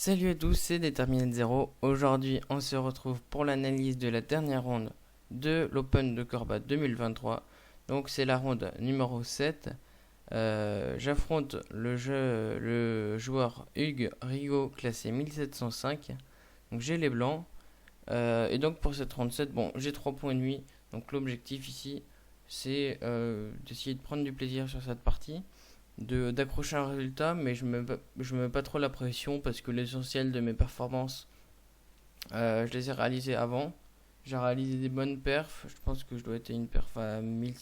Salut à tous, c'est Déterminé Zero. Aujourd'hui, on se retrouve pour l'analyse de la dernière ronde de l'Open de Corba 2023. Donc, c'est la ronde numéro 7. J'affronte le joueur Hugues Rigaud, classé 1705. Donc, j'ai les blancs. Et donc, pour cette ronde 7, bon, j'ai 3 points de nuit. Donc, l'objectif ici, c'est d'essayer de prendre du plaisir sur cette partie d'accrocher un résultat, mais je mets pas trop la pression parce que l'essentiel de mes performances, je les ai réalisées avant. J'ai réalisé des bonnes perfs. Je pense que je dois être à une perf à 1000,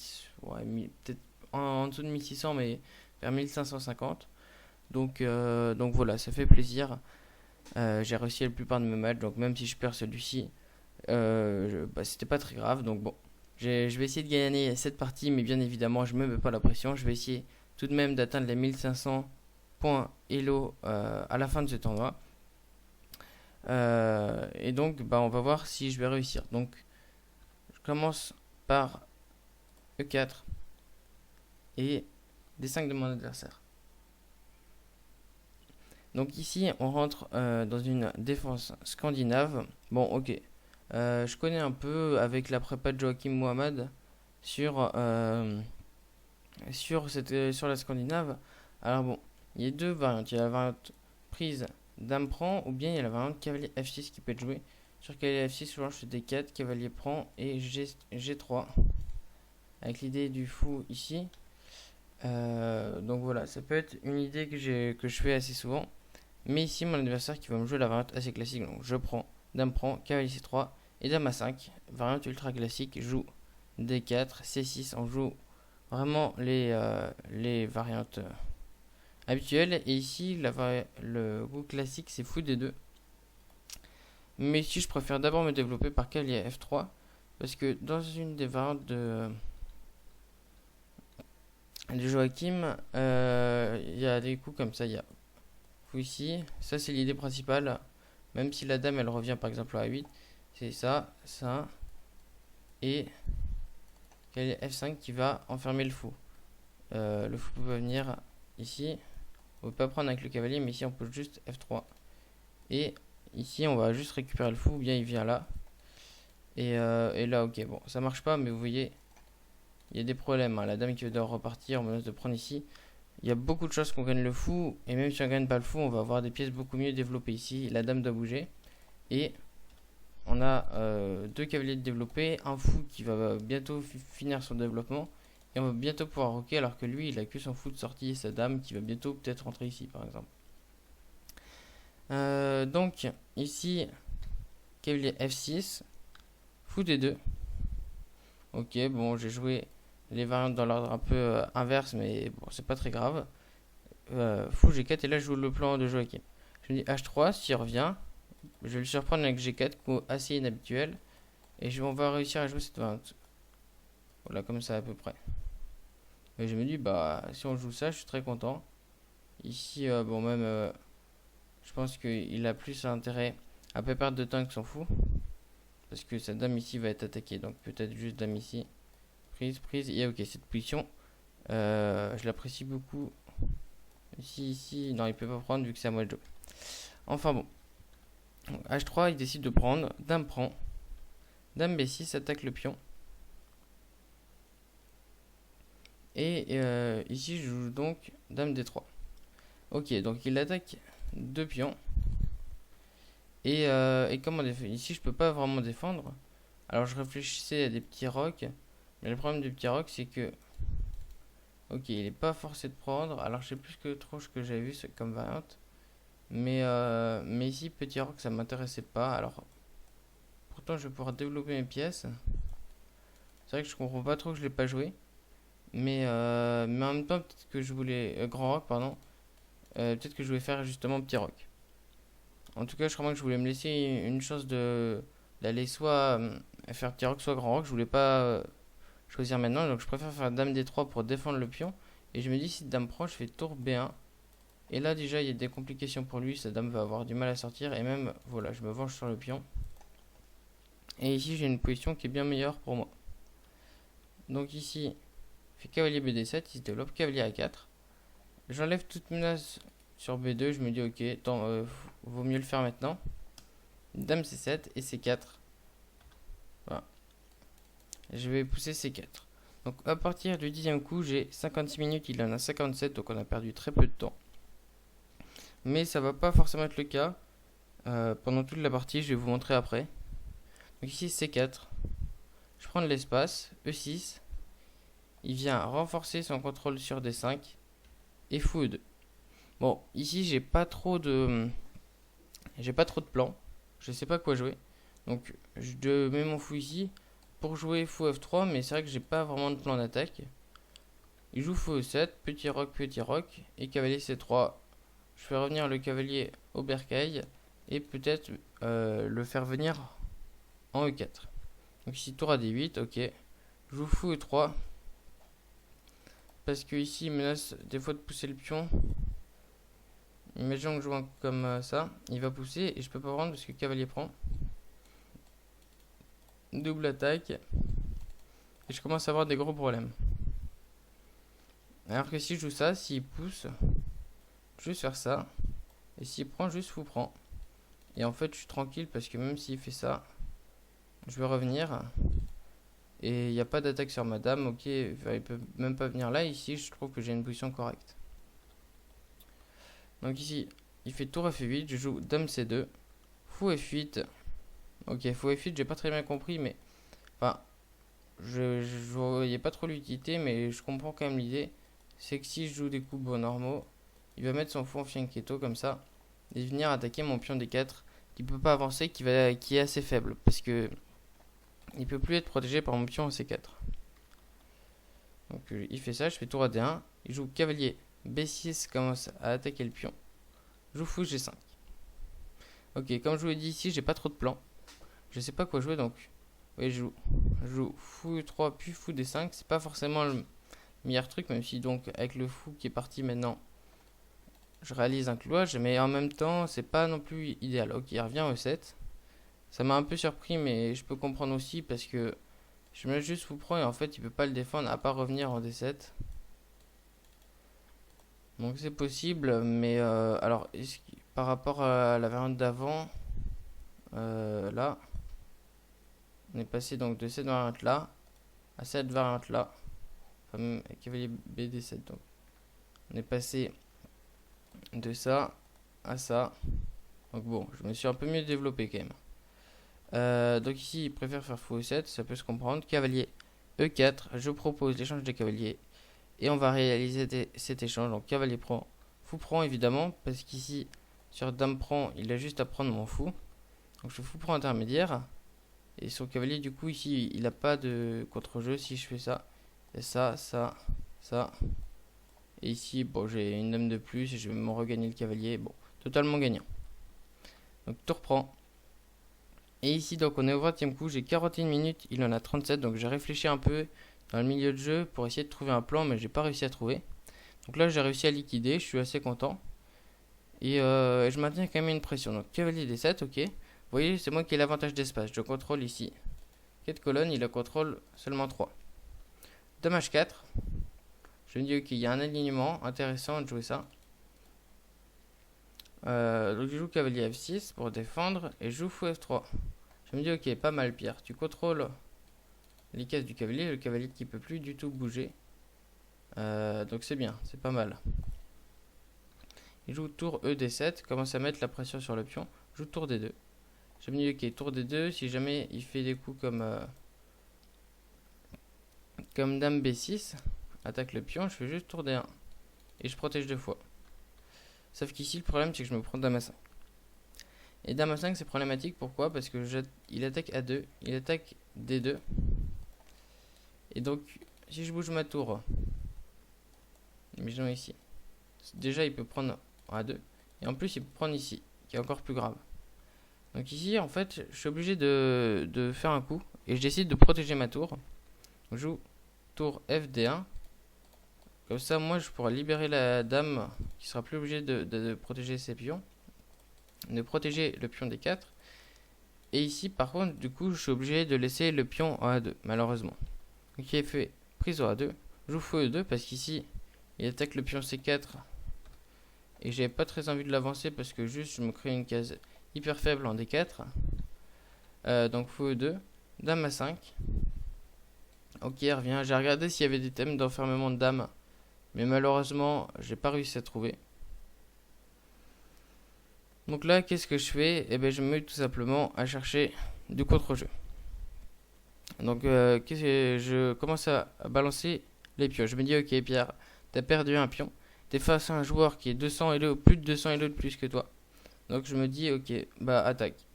ouais, peut-être en dessous de 1600, mais vers 1550. Donc voilà, ça fait plaisir. J'ai réussi la plupart de mes matchs, donc même si je perds celui-ci, c'était pas très grave. Donc bon, je vais essayer de gagner cette partie, mais bien évidemment, je me mets pas la pression. Je vais essayer tout de même d'atteindre les 1500 points Elo à la fin de ce tournoi. Et donc, on va voir si je vais réussir. Donc, je commence par E4 et D5 de mon adversaire. Donc ici, on rentre dans une défense scandinave. Bon, ok. Je connais un peu avec la prépa de Joachim Mohamed sur, sur la scandinave. Alors bon, il y a deux variantes. Il y a la variante prise dame prend, ou bien il y a la variante cavalier F6 qui peut être jouée. Sur cavalier F6, souvent je fais D4, cavalier prend et G3. Avec l'idée du fou ici. Donc voilà, ça peut être une idée que je fais assez souvent. Mais ici, mon adversaire qui va me jouer la variante assez classique. Donc je prends, dame prend, cavalier C3 et dame A5. Variante ultra classique, joue D4, C6. On joue vraiment les variantes habituelles. Et ici, le goût classique, c'est fou D2. Mais ici, je préfère d'abord me développer par cavalier F3. Parce que dans une des variantes de Joachim, il y a des coups comme ça. Il y a coup ici. Ça, c'est l'idée principale. Même si la dame, elle revient par exemple à 8. C'est ça, ça. Et cavalier F5 qui va enfermer le fou. Le fou peut venir ici. On peut pas prendre avec le cavalier, mais ici on peut juste F3. Et ici on va juste récupérer le fou, ou bien il vient là. Et là, ok, bon, ça marche pas, mais vous voyez, il y a des problèmes. Hein. La dame qui veut devoir repartir, on menace de prendre ici. Il y a beaucoup de choses qu'on gagne le fou, et même si on gagne pas le fou, on va avoir des pièces beaucoup mieux développées ici. La dame doit bouger. Et on a deux cavaliers de développer, un fou qui va bientôt finir son développement. Et on va bientôt pouvoir roquer alors que lui il a que son fou de sortie et sa dame qui va bientôt peut-être rentrer ici par exemple. Donc ici cavalier F6, fou D2. Ok, bon j'ai joué les variantes dans l'ordre un peu inverse mais bon c'est pas très grave. Fou G4 et là je joue le plan de Joachim. Je me dis H3, s'il revient, je vais le surprendre avec G4, coup assez inhabituel. Et on va réussir à jouer cette variante. Voilà comme ça à peu près. Et je me dis, si on joue ça, je suis très content. Ici, bon, même, je pense qu'il a plus intérêt à pas perdre de temps que son fou. Parce que sa dame ici va être attaquée. Donc peut-être juste dame ici. Prise, prise. Et ok, cette position, je l'apprécie beaucoup. Ici, non, il peut pas prendre vu que c'est à moi de jouer. Enfin bon. Donc, H3, il décide de prendre. Dame prend. Dame B6 attaque le pion. Et ici, je joue donc dame D3. Ok, donc il attaque deux pions. Et comment défendre? Ici, je peux pas vraiment défendre. Alors, je réfléchissais à des petits rocs. Mais le problème des petits rocs, c'est que... Ok, il est pas forcé de prendre. Alors, je sais plus que trop ce que j'avais vu comme variante. Mais ici, petit roc, ça m'intéressait pas. Alors, pourtant, je vais pouvoir développer mes pièces. C'est vrai que je comprends pas trop que je l'ai pas joué. Mais en même temps, peut-être que je voulais... grand roc, pardon. Peut-être que je voulais faire justement petit roc. En tout cas, je crois que je voulais me laisser une chance d'aller soit faire petit roc, soit grand roc. Je voulais pas choisir maintenant, donc je préfère faire dame D3 pour défendre le pion. Et je me dis, si dame prend, je fais tour B1. Et là, déjà, il y a des complications pour lui. Sa dame va avoir du mal à sortir. Et même, voilà, je me venge sur le pion. Et ici, j'ai une position qui est bien meilleure pour moi. Donc ici, je fais cavalier BD7, il se développe cavalier A4. J'enlève toute menace sur B2, je me dis ok, vaut mieux le faire maintenant. Dame C7 et C4. Voilà. Je vais pousser C4. Donc à partir du 10e coup, j'ai 56 minutes, il en a 57, donc on a perdu très peu de temps. Mais ça va pas forcément être le cas pendant toute la partie, je vais vous montrer après. Donc ici C4, je prends de l'espace, E6, il vient renforcer son contrôle sur D5 et fou E2. Bon, ici j'ai pas trop de plan, je sais pas quoi jouer. Donc je mets mon fou ici pour jouer fou F3, mais c'est vrai que j'ai pas vraiment de plan d'attaque. Il joue fou E7, petit roc et cavalier C3. Je fais revenir le cavalier au bercail et peut-être le faire venir en E4. Donc ici tour à D8, ok. Je joue fou E3 parce que ici il menace des fois de pousser le pion. Imaginons que je joue comme ça, il va pousser et je peux pas prendre parce que cavalier prend. Double attaque et je commence à avoir des gros problèmes. Alors que si je joue ça, s'il pousse, juste faire ça. Et s'il prend, juste fou prend. Et en fait, je suis tranquille parce que même s'il fait ça, je vais revenir. Et il n'y a pas d'attaque sur ma dame. Ok, il peut même pas venir là. Ici, je trouve que j'ai une position correcte. Donc ici, il fait tour F8. Je joue dame C2. Fou F8. Ok, fou F8, j'ai pas très bien compris, mais... Enfin, je voyais pas trop l'utilité, mais je comprends quand même l'idée. C'est que si je joue des coups beaux normaux, il va mettre son fou en fianchetto comme ça et venir attaquer mon pion D4 qui peut pas avancer, qui est assez faible parce que il peut plus être protégé par mon pion en C4. Donc il fait ça, je fais tour à D1, il joue cavalier B6, commence à attaquer le pion. Je joue fou G5. Ok, comme je vous l'ai dit ici, j'ai pas trop de plan. Je sais pas quoi jouer donc. Oui, je joue fou E3 puis fou D5, c'est pas forcément le meilleur truc, même si donc avec le fou qui est parti maintenant, je réalise un clouage, mais en même temps, c'est pas non plus idéal. Ok, il revient au 7. Ça m'a un peu surpris, mais je peux comprendre aussi parce que je me juste fou prend et en fait, il peut pas le défendre à part revenir en D7. Donc c'est possible, mais alors, par rapport à la variante d'avant, là, on est passé donc de cette variante là à cette variante là, enfin, cavalier BD7. Donc, on est passé de ça à ça. Donc bon, je me suis un peu mieux développé quand même. Donc ici, il préfère faire fou E7, ça peut se comprendre. Cavalier E4, je propose l'échange des cavaliers. Et on va réaliser cet échange. Donc cavalier prend, fou prend évidemment, parce qu'ici, sur dame prend, il a juste à prendre mon fou. Donc je fou prend intermédiaire. Et son cavalier, du coup, ici, il n'a pas de contre-jeu si je fais ça. Et ça, ça, ça. Et ici, bon, j'ai une dame de plus et je vais me regagner le cavalier. Bon, totalement gagnant. Donc tour prend. Et ici, donc on est au 20e coup, j'ai 41 minutes, il en a 37. Donc j'ai réfléchi un peu dans le milieu de jeu pour essayer de trouver un plan, mais j'ai pas réussi à trouver. Donc là, j'ai réussi à liquider, je suis assez content. Et je maintiens quand même une pression. Donc cavalier D7, ok. Vous voyez, c'est moi qui ai l'avantage d'espace. Je contrôle ici 4 colonnes, il en contrôle seulement 3. Dame H4. Je me dis ok, il y a un alignement intéressant de jouer ça. Donc je joue cavalier F6 pour défendre et je joue fou F3. Je me dis ok, pas mal Pierre, tu contrôles les cases du cavalier, le cavalier qui peut plus du tout bouger. Donc c'est bien, c'est pas mal. Il joue tour ED7, commence à mettre la pression sur le pion. Je joue tour D2. Je me dis ok, tour D2, si jamais il fait des coups comme dame B6, attaque le pion, je fais juste tour D1. Et je protège 2 fois. Sauf qu'ici le problème c'est que je me prends dame A5. Et dame A5 c'est problématique, pourquoi? Parce que il attaque A2, il attaque D2. Et donc si je bouge ma tour, imaginons ici, déjà il peut prendre A2. Et en plus il peut prendre ici, qui est encore plus grave. Donc ici en fait je suis obligé de faire un coup. Et je décide de protéger ma tour. Je joue tour FD1. Comme ça moi je pourrai libérer la dame qui sera plus obligée de protéger ses pions. De protéger le pion D4. Et ici par contre du coup je suis obligé de laisser le pion en A2 malheureusement. Donc il fait prise au A2. Je joue fou E2 parce qu'ici il attaque le pion C4 Et j'avais pas très envie de l'avancer parce que juste je me crée une case hyper faible en D4. Donc fou E2, dame à 5. Ok, elle revient. J'ai regardé s'il y avait des thèmes d'enfermement de dame, mais malheureusement, j'ai pas réussi à trouver. Donc là, qu'est-ce que je fais? Eh ben, je me mets tout simplement à chercher du contre-jeu. Donc, je commence à balancer les pions. Je me dis, ok, Pierre, t'as perdu un pion. T'es face à un joueur qui est 200 elo, plus de 200 elo de plus que toi. Donc, je me dis, ok, bah, attaque.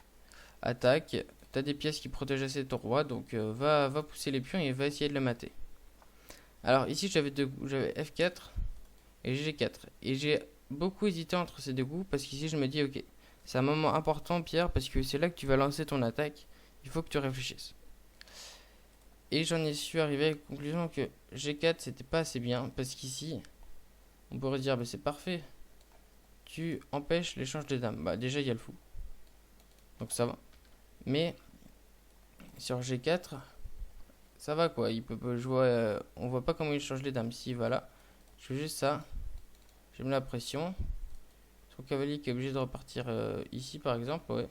Attaque. T'as des pièces qui protègent assez ton roi, donc va pousser les pions et va essayer de le mater. Alors, ici, j'avais F4 et G4. Et j'ai beaucoup hésité entre ces deux coups parce qu'ici, je me dis, ok, c'est un moment important, Pierre, parce que c'est là que tu vas lancer ton attaque. Il faut que tu réfléchisses. Et j'en ai su arriver à la conclusion que G4 c'était pas assez bien parce qu'ici on pourrait dire bah, c'est parfait, tu empêches l'échange des dames. Bah déjà il y a le fou, donc ça va. Mais sur G4 ça va quoi, il peut jouer, on voit pas comment il change les dames. Si voilà, je fais juste ça, je mets la pression. Son cavalier qui est obligé de repartir ici par exemple, ouais.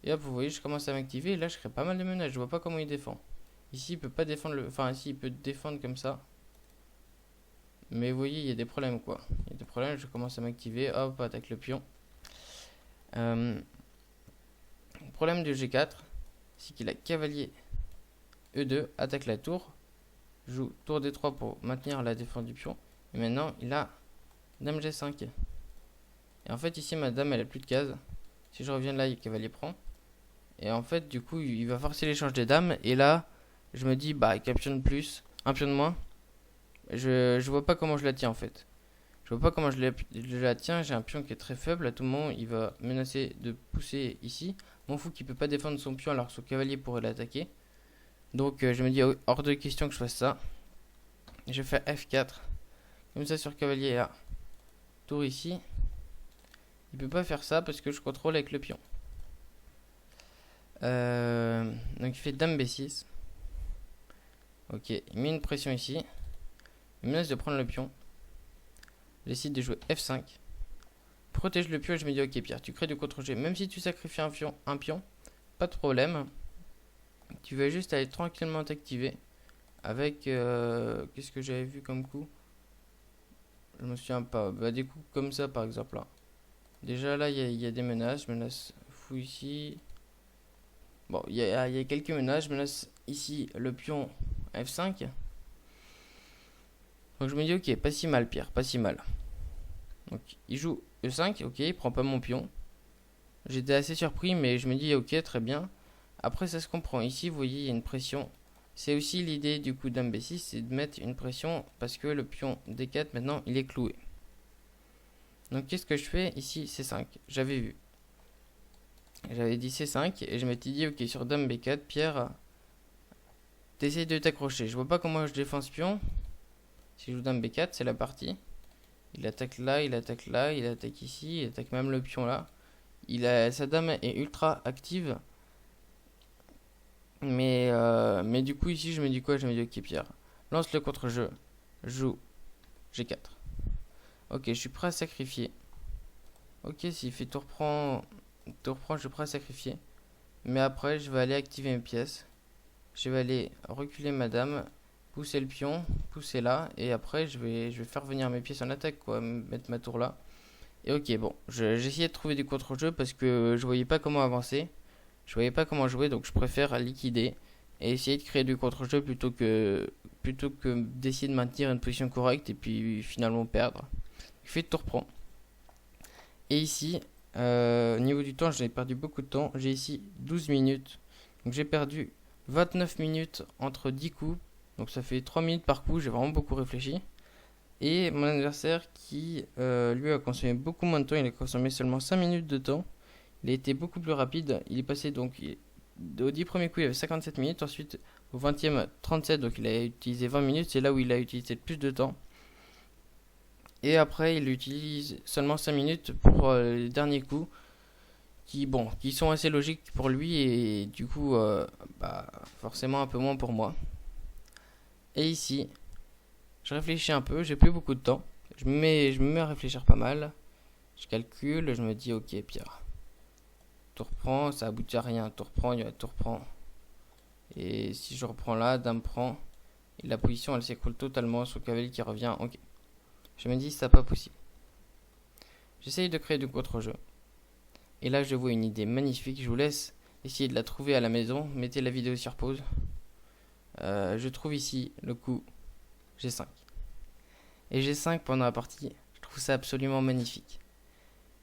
Et hop vous voyez je commence à m'activer et là je crée pas mal de menaces, je vois pas comment il défend. Ici, il peut pas défendre le... Enfin, ici, il peut défendre comme ça. Mais vous voyez, il y a des problèmes, quoi. Il y a des problèmes, je commence à m'activer. Hop, attaque le pion. Le problème de G4, c'est qu'il a cavalier E2, attaque la tour. Joue tour D3 pour maintenir la défense du pion. Et maintenant, il a dame G5. Et en fait, ici, ma dame, elle a plus de cases. Si je reviens là, le cavalier prend. Et en fait, du coup, il va forcer l'échange des dames. Et là... Je me dis, bah, avec un pion de plus, un pion de moins, je vois pas comment je la tiens en fait. Je vois pas comment je la tiens. J'ai un pion qui est très faible. À tout moment, il va menacer de pousser ici. Mon fou qui peut pas défendre son pion alors que son cavalier pourrait l'attaquer. Donc, je me dis, hors de question que je fasse ça. Je fais F4. Comme ça, sur cavalier là. Tour ici. Il peut pas faire ça parce que je contrôle avec le pion. Donc, il fait dame B6. Ok, il met une pression ici. Il menace de prendre le pion. Il décide de jouer F5. Protège le pion et je me dis ok Pierre, tu crées du contre-jeu. Même si tu sacrifies un pion, pas de problème. Tu vas juste aller tranquillement t'activer. Avec... qu'est-ce que j'avais vu comme coup? Je me souviens pas. Bah, des coups comme ça par exemple. Là. Déjà là, il y a des menaces. Je menace fou ici. Bon, il y a quelques menaces. Je menace ici le pion F5. Donc je me dis ok, pas si mal Pierre, pas si mal. Donc il joue E5, ok, il prend pas mon pion. J'étais assez surpris mais je me dis ok, très bien. Après ça se comprend, ici vous voyez il y a une pression. C'est aussi l'idée du coup dame B6, c'est de mettre une pression parce que le pion D4 maintenant il est cloué. Donc qu'est-ce que je fais ici C5, j'avais vu. J'avais dit C5 et je m'étais dit ok sur dame B4, Pierre, t'essayes de t'accrocher. Je vois pas comment je défends ce pion. Si je joue dame B4, c'est la partie. Il attaque là, il attaque là, il attaque ici, il attaque même le pion là. Sa dame est ultra active. Mais du coup ici je me dis quoi? Je me dis ok Pierre, lance le contre-jeu, joue G4. Ok, je suis prêt à sacrifier. Ok, s'il fait tour prend, je suis prêt à sacrifier. Mais après je vais aller activer mes pièces. Je vais aller reculer ma dame, pousser le pion, pousser là, et après je vais faire venir mes pièces en attaque, quoi, mettre ma tour là. Et ok, bon, j'essayais de trouver du contre-jeu parce que je voyais pas comment avancer, je voyais pas comment jouer, donc je préfère liquider et essayer de créer du contre-jeu plutôt que d'essayer de maintenir une position correcte et puis finalement perdre. Je fais tour prend. Et ici, au niveau du temps, j'ai perdu beaucoup de temps, j'ai ici 12 minutes, donc j'ai perdu 29 minutes entre 10 coups. Donc ça fait 3 minutes par coup, j'ai vraiment beaucoup réfléchi. Et mon adversaire qui lui a consommé beaucoup moins de temps, il a consommé seulement 5 minutes de temps. Il a été beaucoup plus rapide, il est passé donc au 10 premiers coups il avait 57 minutes, ensuite au 20e 37, donc il a utilisé 20 minutes, c'est là où il a utilisé le plus de temps. Et après il utilise seulement 5 minutes pour les derniers coups qui sont assez logiques pour lui et du coup forcément un peu moins pour moi. Et ici, je réfléchis un peu, j'ai plus beaucoup de temps. Je me mets à réfléchir pas mal. Je calcule, je me dis ok Pierre. Tour prend, ça aboutit à rien. Tour prend, il y a tour prend. Et si je reprends là, dame prend. Et la position elle s'écroule totalement. Son cavalier qui revient. Ok. Je me dis c'est pas possible. J'essaye de créer du contre-jeu. Et là je vois une idée magnifique. Je vous laisse essayer de la trouver à la maison. Mettez la vidéo sur pause. Je trouve ici le coup G5. Et G5 pendant la partie, je trouve ça absolument magnifique.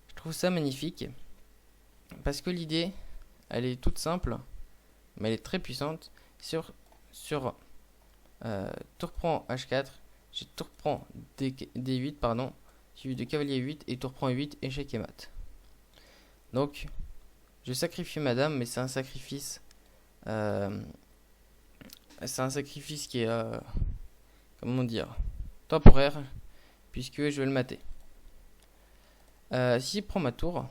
Je trouve ça magnifique parce que l'idée, elle est toute simple, mais elle est très puissante. Sur tour prend H4, j'ai tour prend D8, pardon, suivi de cavalier 8 et tour prend 8, échec et mat. Donc, je sacrifie ma dame, mais c'est un sacrifice. C'est un sacrifice qui est, comment dire, temporaire, puisque je vais le mater. S'il prend ma tour,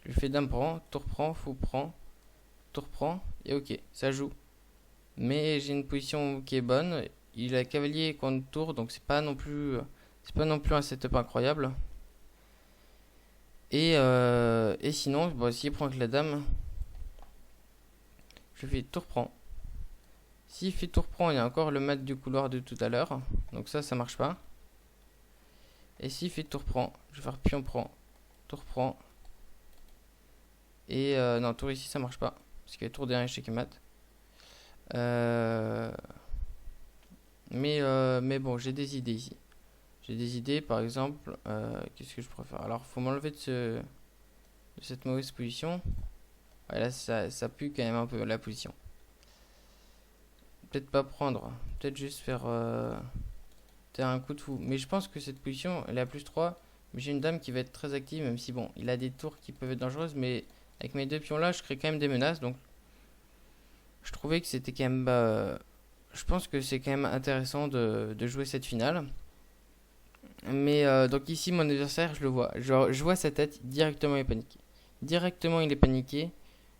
je fais dame prend, tour prend, fou prend, tour prend, et ok, ça joue. Mais j'ai une position qui est bonne. Il a cavalier contre tour, donc c'est pas non plus un setup incroyable. Et sinon, bon, s'il prend avec la dame, je fais tour prend. S'il fait tour prend, il y a encore le mat du couloir de tout à l'heure, donc ça marche pas. Et s'il fait tour prend, je vais faire pion prend, tour prend. Et non, tour ici ça marche pas, parce qu'il y a tour derrière échec et mat. Mais bon, j'ai des idées ici. J'ai des idées, par exemple, qu'est-ce que je préfère? Alors, faut m'enlever de cette mauvaise position. Ouais, là, ça pue quand même un peu la position. Peut-être pas prendre, peut-être juste faire un coup de fou. Mais je pense que cette position, elle est à plus 3. Mais j'ai une dame qui va être très active, même si bon, il a des tours qui peuvent être dangereuses. Mais avec mes deux pions là, je crée quand même des menaces. Donc, je trouvais que c'était quand même. Je pense que c'est quand même intéressant de jouer cette finale. Mais donc ici, mon adversaire, je le vois. Genre, je vois sa tête, directement il est paniqué. Directement il est paniqué.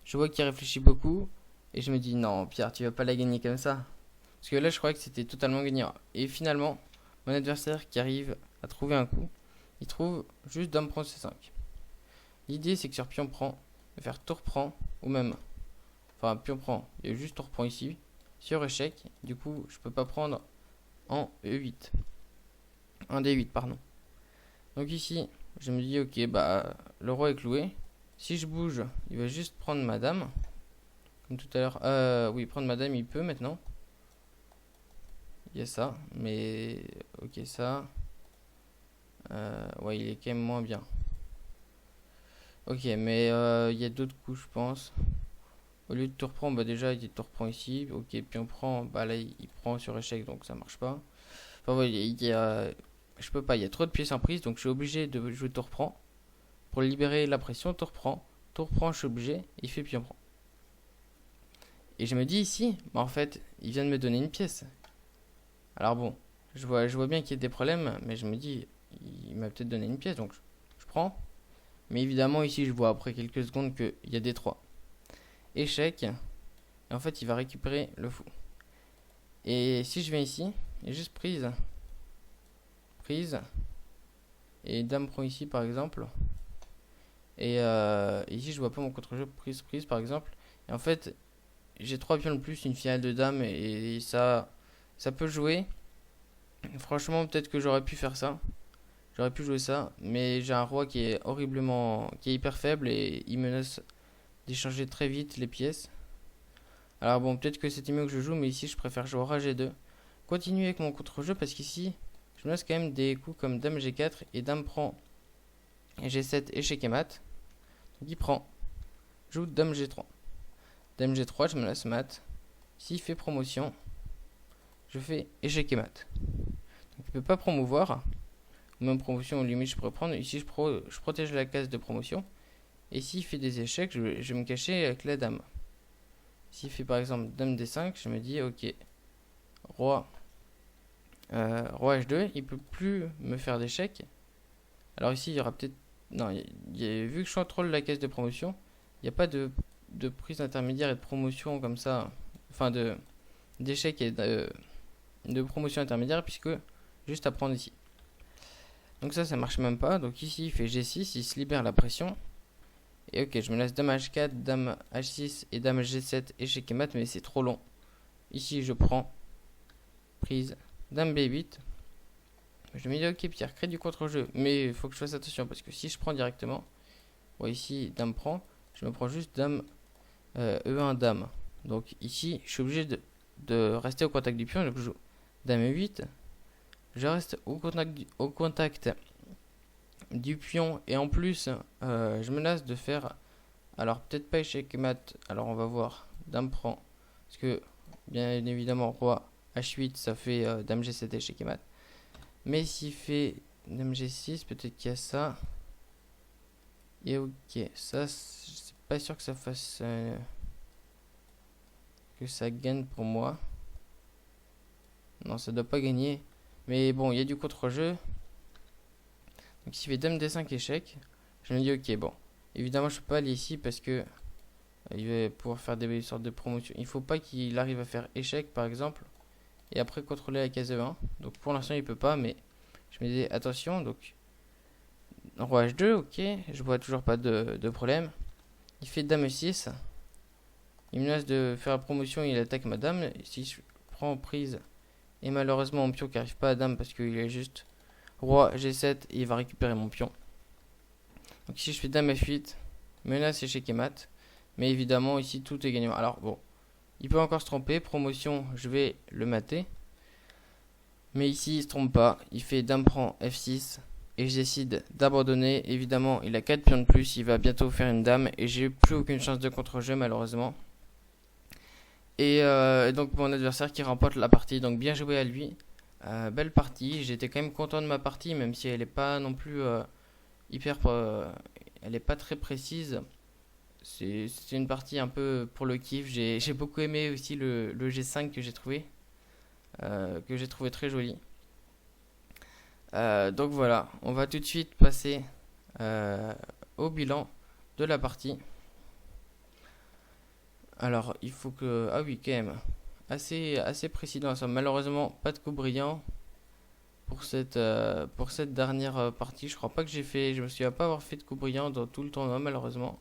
Je vois qu'il réfléchit beaucoup. Et je me dis, non, Pierre, tu vas pas la gagner comme ça. Parce que là, je croyais que c'était totalement gagné. Et finalement, mon adversaire qui arrive à trouver un coup, il trouve juste dame prend C5. L'idée, c'est que sur pion prend, de faire tour prend, ou même. Enfin, pion prend, il y a juste tour prend ici. Sur échec, du coup, je peux pas prendre en E8. En D8, pardon. Donc ici, je me dis, ok, bah, le roi est cloué. Si je bouge, il va juste prendre ma dame. Comme tout à l'heure. Oui, prendre ma dame, il peut maintenant. Il y a ça, mais ok, ça. Ouais, il est quand même moins bien. Ok, mais il y a d'autres coups, je pense. Au lieu de tour prend, bah déjà, il tour prend ici. Ok, puis on prend, bah là, il prend sur échec, donc ça marche pas. Enfin, ouais, je peux pas, il y a trop de pièces en prise, donc je suis obligé de jouer tour prend. Pour libérer la pression, tour prend, je suis obligé, il fait pion prend. Et je me dis ici, bah en fait, il vient de me donner une pièce. Alors bon, je vois bien qu'il y a des problèmes, mais je me dis, il m'a peut-être donné une pièce, donc je prends. Mais évidemment, ici, je vois après quelques secondes qu'il y a des 3. Échec. Et en fait, il va récupérer le fou. Et si je viens ici, il y a juste prise. Prise. Et dame prend ici, par exemple. Et ici, je vois pas mon contre-jeu. Prise, prise, par exemple. Et en fait, j'ai 3 pions de plus, une finale de dame. Et ça peut jouer. Franchement, peut-être que j'aurais pu faire ça. J'aurais pu jouer ça. Mais j'ai un roi qui est qui est hyper faible. Et il menace d'échanger très vite les pièces. Alors bon, peut-être que c'était mieux que je joue. Mais ici, je préfère jouer roi G2. Continuer avec mon contre-jeu. Parce qu'ici, je menace quand même des coups comme dame G4. Et dame prend G7, échec et mat. Donc il prend. Joue dame G3. Dame G3, je menace mat. S'il fait promotion, je fais échec et mat. Donc il peut pas promouvoir. Ou même promotion, au limite, je pourrais prendre. Ici, je protège la case de promotion. Et s'il fait des échecs, je vais me cacher avec la dame. S'il fait par exemple dame D5, je me dis ok, roi H2, il peut plus me faire d'échecs. Alors ici, il y aura peut-être. Non, vu que je contrôle la caisse de promotion, il n'y a pas de prise intermédiaire et de promotion comme ça. Enfin, d'échecs et de promotion intermédiaire, puisque juste à prendre ici. Donc ça marche même pas. Donc ici, il fait G6, il se libère la pression. Et ok, je me laisse dame H4, dame H6 et dame G7, échec et mat, mais c'est trop long. Ici, je prends prise, dame B8. Je me dis, ok, Pierre, crée du contre-jeu. Mais il faut que je fasse attention parce que si je prends directement, bon, ici, dame prend, je me prends juste dame E1, dame. Donc ici, je suis obligé de rester au contact du pion. Donc je joue dame E8. Je reste au contact du pion et en plus je menace de faire, alors peut-être pas échec et mat, alors on va voir, dame prend, parce que bien évidemment roi H8 ça fait dame G7 échec et mat, mais s'il fait dame G6 peut-être qu'il y a ça, et ok, ça c'est pas sûr que ça fasse que ça gagne pour moi, non ça doit pas gagner, mais bon il y a du contre-jeu. Donc s'il fait dame D5 échec, je me dis ok bon, évidemment je peux pas aller ici parce que il va pouvoir faire des sortes de promotions. Il faut pas qu'il arrive à faire échec par exemple et après contrôler la case E1. Donc pour l'instant il peut pas, mais je me dis attention. Donc roi H2, ok, je vois toujours pas de problème. Il fait dame E6, il menace de faire la promotion, il attaque ma dame. Si je prends prise et malheureusement mon pion qui arrive pas à dame parce qu'il est juste roi G7 et il va récupérer mon pion. Donc ici je fais dame F8, menace échec et mat. Mais évidemment ici tout est gagnant. Alors bon, il peut encore se tromper, promotion je vais le mater. Mais ici il se trompe pas, il fait dame prend F6 et je décide d'abandonner. Évidemment il a 4 pions de plus, il va bientôt faire une dame et j'ai plus aucune chance de contre-jeu malheureusement. Et donc mon adversaire qui remporte la partie, donc bien joué à lui. Belle partie, j'étais quand même content de ma partie même si elle est pas non plus elle est pas très précise. C'est une partie un peu pour le kiff. J'ai beaucoup aimé aussi le G5 que j'ai trouvé très joli. Donc voilà, on va tout de suite passer au bilan de la partie. Alors il faut que... Ah oui quand même, assez précis dans la somme. Malheureusement pas de coup brillant pour cette dernière partie. Je crois pas que je me souviens pas avoir fait de coup brillant dans tout le tournoi malheureusement.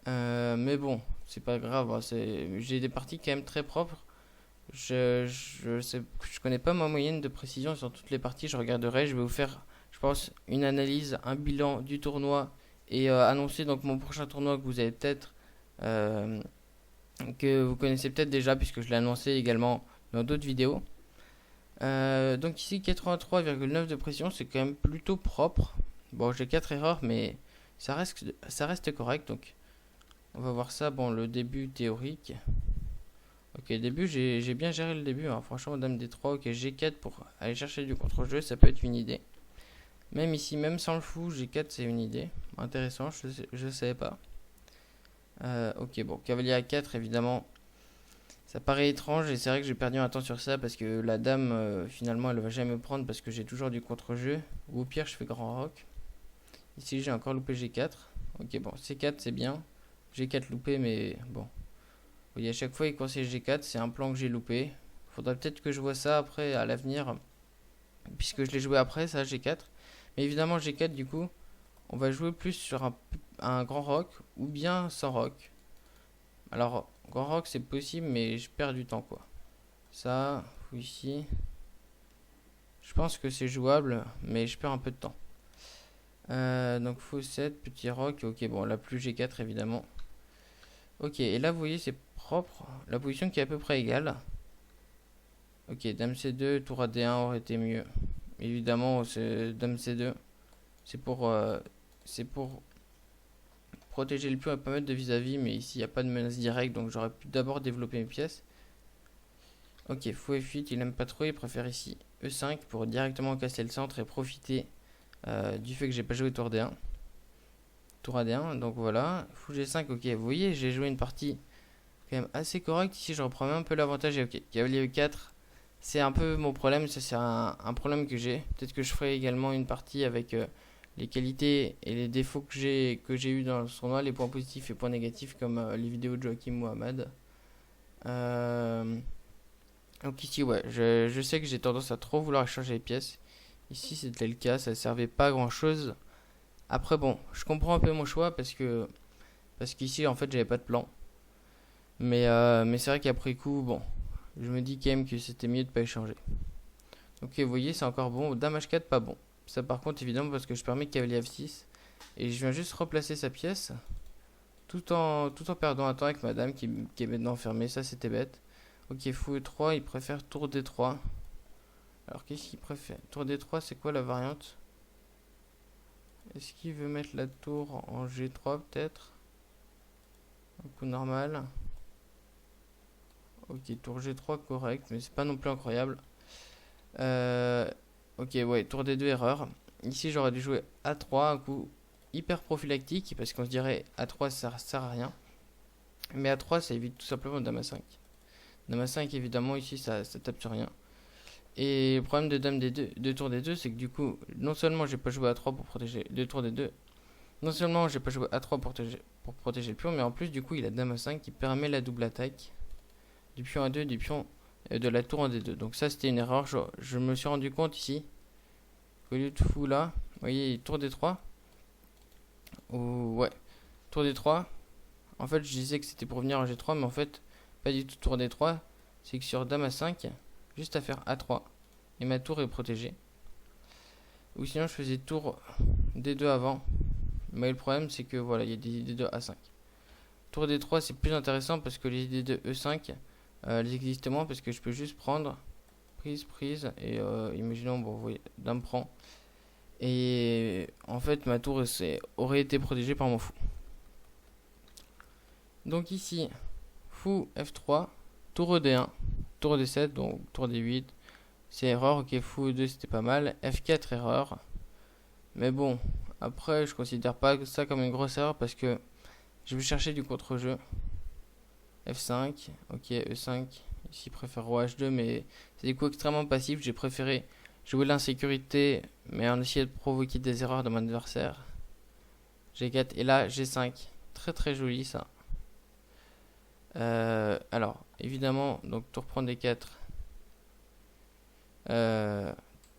Mais bon, c'est pas grave, hein, j'ai des parties quand même très propres. Je connais pas ma moyenne de précision sur toutes les parties. Je regarderai, je vais vous faire, je pense, une analyse, un bilan du tournoi et annoncer donc mon prochain tournoi que vous avez peut-être, que vous connaissez peut-être déjà puisque je l'ai annoncé également dans d'autres vidéos. Donc ici 83,9 de pression, c'est quand même plutôt propre. Bon, j'ai 4 erreurs, mais ça reste correct. Donc on va voir ça. Bon, le début théorique. Ok, début, j'ai bien géré le début. Hein. Franchement, dame D3, ok, G4 pour aller chercher du contre-jeu, ça peut être une idée. Même ici, même sans le fou, G4 c'est une idée. Intéressant, je savais pas. Ok, bon, cavalier A4, évidemment, ça paraît étrange et c'est vrai que j'ai perdu un temps sur ça parce que la dame, finalement, elle va jamais me prendre parce que j'ai toujours du contre-jeu. Ou au pire, je fais grand roc. Ici, j'ai encore loupé G4. Ok, bon, C4 c'est bien. G4 loupé, mais bon. Oui, à chaque fois il conseille G4, c'est un plan que j'ai loupé. Faudrait peut-être que je vois ça après à l'avenir, puisque je l'ai joué après, ça G4. Mais évidemment G4 du coup, on va jouer plus sur un grand roc ou bien sans roc. Alors grand roc c'est possible mais je perds du temps quoi. Ça, ici, je pense que c'est jouable mais je perds un peu de temps. Donc faux 7, petit roc, ok bon là plus G4 évidemment. Ok et là vous voyez c'est propre, la position qui est à peu près égale. Ok, dame C2, tour à D1 aurait été mieux. Évidemment, dame C2, c'est pour protéger le pion et pas mettre de vis-à-vis, mais ici il n'y a pas de menace directe, donc j'aurais pu d'abord développer mes pièces. Ok, fou F8, il aime pas trop, il préfère ici E5 pour directement casser le centre et profiter du fait que j'ai pas joué tour D1. Tour à D1, donc voilà. Fou G5, ok, vous voyez, j'ai joué une partie quand même assez correcte. Ici, je reprends même un peu l'avantage. Ok, cavalier E4, c'est un peu mon problème. Ça, c'est un problème que j'ai. Peut-être que je ferai également une partie avec les qualités et les défauts que j'ai eu dans ce tournoi, les points positifs et points négatifs, comme les vidéos de Joachim Mohamed. Donc ici, ouais, je sais que j'ai tendance à trop vouloir échanger les pièces. Ici c'était le cas, ça servait pas à grand chose. Après bon, je comprends un peu mon choix parce qu'ici en fait j'avais pas de plan. Mais c'est vrai qu'après coup, bon, je me dis quand même que c'était mieux de pas échanger. Ok, vous voyez, c'est encore bon. Dame H4, pas bon. Ça par contre, évidemment, parce que je permets cavalier F6. Et je viens juste replacer sa pièce. Tout en perdant un temps avec madame qui est maintenant enfermée. Ça, c'était bête. Ok, fou E3, il préfère tour D3. Alors, qu'est-ce qu'il préfère? Tour D3, c'est quoi la variante? Est-ce qu'il veut mettre la tour en G3, peut-être? Un coup normal. Ok, tour G3, correct. Mais c'est pas non plus incroyable. Euh, ok, ouais, tour D2, erreur. Ici, j'aurais dû jouer A3, un coup hyper prophylactique, parce qu'on se dirait A3, ça sert à rien. Mais A3, ça évite tout simplement Dame A5. Dame A5, évidemment, ici, ça tape sur rien. Et le problème de Dame D2, de tour D2, c'est que du coup, non seulement j'ai pas joué A3 pour protéger le tour D2, non seulement j'ai pas joué A3 pour protéger le pion, mais en plus, du coup, il a Dame A5 qui permet la double attaque du pion A2, du pion de la tour en D2. Donc ça, c'était une erreur. Je me suis rendu compte ici qu'au lieu de fou là, vous voyez, tour D3, ou ouais, tour D3. En fait, je disais que c'était pour venir en G3, mais en fait, pas du tout tour D3. C'est que sur Dame A5, juste à faire A3, et ma tour est protégée. Ou sinon, je faisais tour D2 avant. Mais le problème, c'est que voilà, il y a des D2 A5. Tour D3, c'est plus intéressant parce que les D2 E5, elles existent moins parce que je peux juste prendre prise, et imaginons, bon, vous voyez, Dame prend. Et en fait, ma tour aurait été protégée par mon fou. Donc ici, fou F3, tour D1, tour D7, donc tour D8, c'est erreur. Ok, fou E2, c'était pas mal. F4, erreur. Mais bon, après, je considère pas ça comme une grosse erreur parce que je vais chercher du contre-jeu. F5, ok, E5. Ici, préfère roi H2, mais c'est des coups extrêmement passifs. J'ai préféré jouer l'insécurité, mais en essayant de provoquer des erreurs de mon adversaire. G4, et là, G5. Très très joli ça. Alors, évidemment, donc tour prend D4.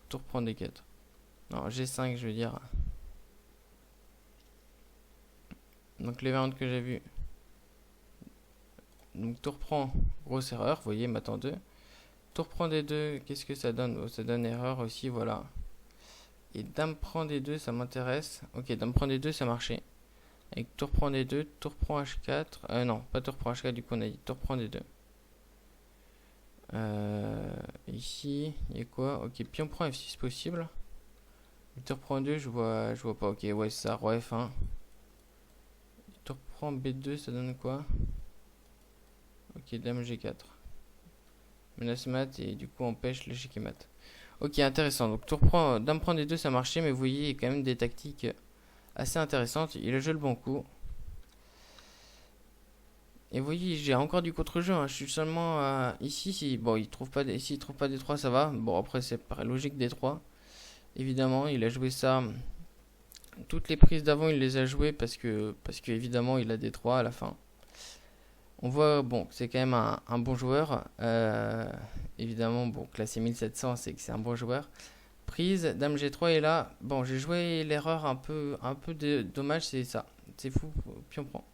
Tour prend D4. Non, G5, je veux dire. Donc, les variantes que j'ai vues. Donc, tour prend, grosse erreur. Vous voyez, m'attend 2. Tour prend D2, qu'est-ce que ça donne? Ça donne erreur aussi, voilà. Et dame prend D2, ça m'intéresse. Ok, dame prend D2, ça marchait. Avec tour prend D2, tour prend H4. Non, pas tour prend H4, du coup, on a dit tour prend D2. Ici, il y a quoi? Ok, pion prend F6 possible. Tour prend 2, je vois pas. Ok, ouais, c'est ça, roi F1. Tour prend B2, ça donne quoi? Ok, dame G4. Menace mat et du coup empêche l'échec et mat. Ok, intéressant. Donc dame prend D2, ça marchait, mais vous voyez, il y a quand même des tactiques assez intéressantes. Il a joué le bon coup. Et vous voyez, j'ai encore du contre-jeu. Hein. Je suis seulement ici. Si, bon, il trouve pas D3, ça va. Bon, après, c'est paraît logique D3. Évidemment, il a joué ça. Toutes les prises d'avant, il les a jouées parce que évidemment, il a D3 à la fin. On voit, bon, que c'est quand même un bon joueur. Évidemment, bon, classé 1700, c'est que c'est un bon joueur. Prise, dame G3 est là. Bon, j'ai joué l'erreur un peu dommage, c'est ça. C'est fou, pion prend.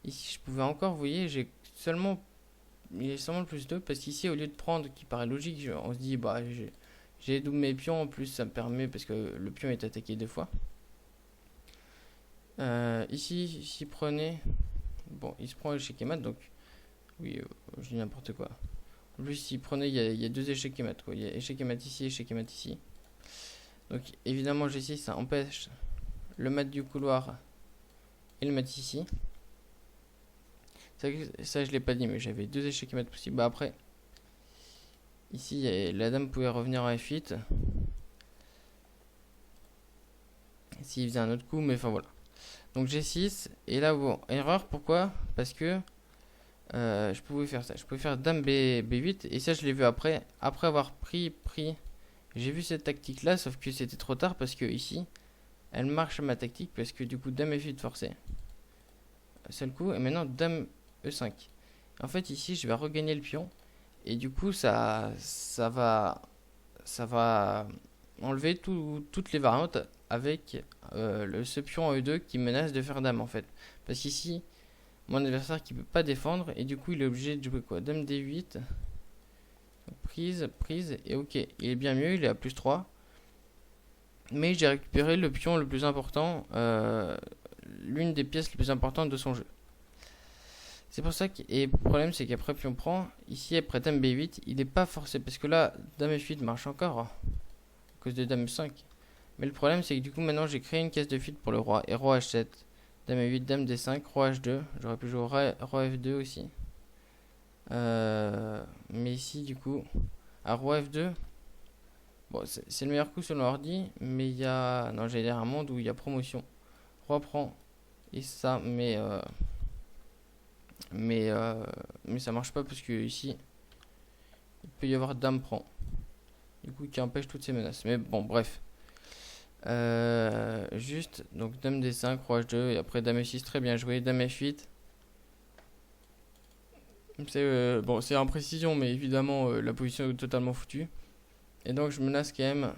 Ici, je pouvais encore, vous voyez, il est seulement le plus 2 parce qu'ici, au lieu de prendre, qui paraît logique, on se dit, bah, j'ai double mes pions, en plus, ça me permet, parce que le pion est attaqué 2 fois. Ici, prenez, bon, il se prend échec et mat, donc, oui, je dis n'importe quoi. En plus, s'il prenait, il y a 2 échecs et mat, quoi. Il y a échec et mat ici, échec et mat ici. Donc, évidemment, G6, ça empêche le mat du couloir et le mat ici. Ça, je l'ai pas dit, mais j'avais 2 échecs et mat possibles. Bah, après, ici, la dame pouvait revenir en F8. S'il faisait un autre coup, mais enfin voilà. Donc G6, et là, bon, erreur, pourquoi? Parce que je pouvais faire ça. Je pouvais faire dame B8, et ça, je l'ai vu après avoir pris. J'ai vu cette tactique là, sauf que c'était trop tard parce que ici, elle marche ma tactique parce que du coup, dame F8 forcé. Seul coup, et maintenant dame E5. En fait, ici, je vais regagner le pion, et du coup, ça va enlever toutes les variantes avec ce pion en E2 qui menace de faire dame en fait. Parce qu'ici, mon adversaire qui peut pas défendre et du coup il est obligé de jouer quoi? Dame D8. Prise et ok. Il est bien mieux, il est à +3. Mais j'ai récupéré le pion le plus important, l'une des pièces les plus importantes de son jeu. C'est pour ça que, et le problème c'est qu'après pion prend, ici après dame B8, il n'est pas forcé, parce que là, dame F8 marche encore, à cause de dame 5. Mais le problème c'est que du coup maintenant j'ai créé une caisse de fuite pour le roi, et roi H7, dame E8, dame D5, roi H2, j'aurais pu jouer roi F2 aussi. Mais ici du coup, à roi F2, bon c'est le meilleur coup sur l'ordi, mais il y a, non j'allais dire un monde où il y a promotion. Roi prend, et ça, mais ça marche pas parce que ici il peut y avoir dame prend, du coup qui empêche toutes ces menaces. Mais bon bref, juste donc dame D5, roi H2 et après dame E6, très bien joué, dame F8. C'est bon, c'est en précision, mais évidemment la position est totalement foutue. Et donc je menace quand même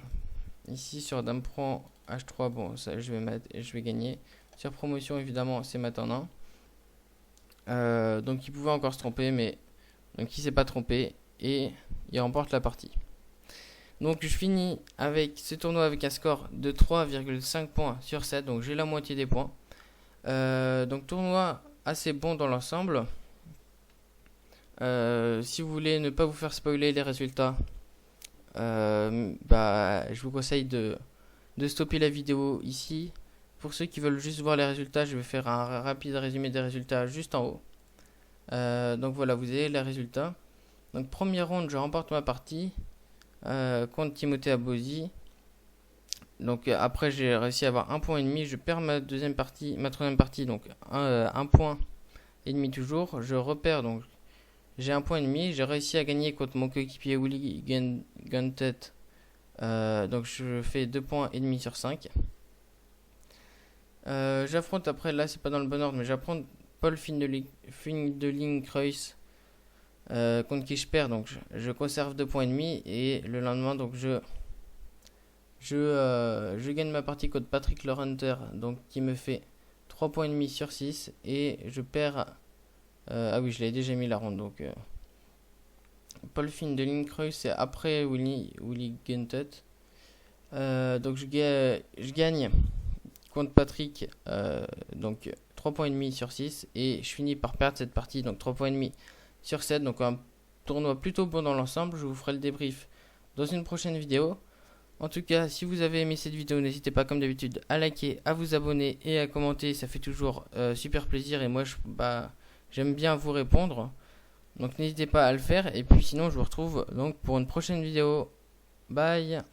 ici sur dame prend H3. Bon, ça je vais gagner. Sur promotion évidemment c'est mat en 1. Donc il pouvait encore se tromper, mais donc il s'est pas trompé et il remporte la partie. Donc je finis avec ce tournoi avec un score de 3,5 points sur 7, donc j'ai la moitié des points. Donc tournoi assez bon dans l'ensemble. Si vous voulez ne pas vous faire spoiler les résultats, je vous conseille de stopper la vidéo ici. Pour ceux qui veulent juste voir les résultats, je vais faire un rapide résumé des résultats juste en haut. Donc voilà, vous avez les résultats. Donc première ronde, je remporte ma partie contre Timothée Abosi. Donc après j'ai réussi à avoir 1,5 point. Je perds ma troisième partie, donc 1,5 point toujours. Je repère, donc j'ai 1,5 point. J'ai réussi à gagner contre mon coéquipier Willy Guntet. Donc je fais 2,5 points sur 5. J'affronte après, là c'est pas dans le bon ordre, mais j'affronte Paul Findeling-Kreuz, contre qui je perds, donc je conserve 2,5 points. Et le lendemain, donc je gagne ma partie contre Patrick Laurenter, donc qui me fait 3,5 points sur 6. Et je perds. Ah oui, je l'avais déjà mis la ronde, donc Paul Findeling-Kreuz, c'est après Willy Guntet. Donc je gagne contre Patrick, donc 3,5 points sur 6. Et je finis par perdre cette partie, donc 3,5 points sur 7. Donc un tournoi plutôt bon dans l'ensemble. Je vous ferai le débrief dans une prochaine vidéo. En tout cas, si vous avez aimé cette vidéo, n'hésitez pas comme d'habitude à liker, à vous abonner et à commenter. Ça fait toujours super plaisir et moi j'aime bien vous répondre. Donc n'hésitez pas à le faire. Et puis sinon je vous retrouve donc pour une prochaine vidéo. Bye.